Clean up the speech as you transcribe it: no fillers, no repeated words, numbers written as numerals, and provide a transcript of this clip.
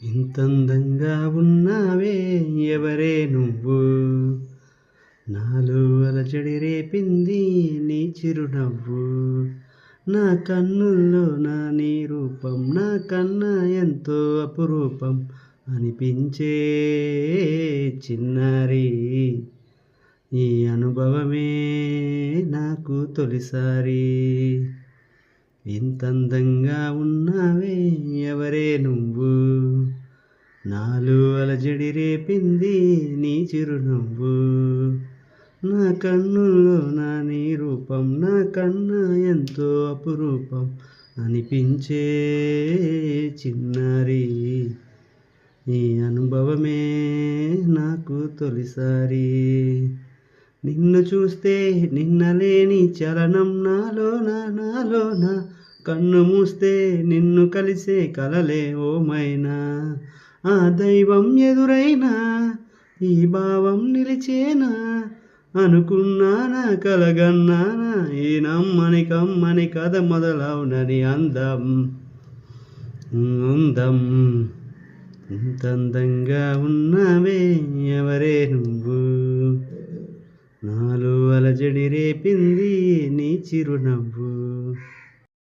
ఇంతందంగా ఉన్నావే ఎవరే నువ్వు, నాలో అలజడి రేపింది నీ చిరునవ్వు. నా కన్నుల్లో నీ రూపం నాకన్నా ఎంతో అపురూపం అనిపించే చిన్నారి. ఈ అనుభవమే నాకు తొలిసారి. ఇంతందంగా ఉన్నావే ఎవరే నువ్వు, నాలో అలజడి రేపింది నీ చిరునవ్వు. నా కన్నుల్లో నీ రూపం నాకన్నా ఎంతో అపురూపం అనిపించే చిన్నారి. ఈ అనుభవమే నాకు తొలిసారి. నిన్ను చూస్తే నిన్నలేని చలనం నాలోన, కన్ను మూస్తే నిన్ను కలిసే కలలే ఓ మైనా. ఆ దైవం ఎదురైనా ఈ భావం నిలిచేనా, అనుకున్నానా కలగన్నానా ఈ నమ్మని కమ్మని కథ మొదలవునని అందం. ఇంతందంగా ఉన్నావే ఎవరే నువ్వు, నాలో అలజడి రేపింది నీ చిరునవ్వు.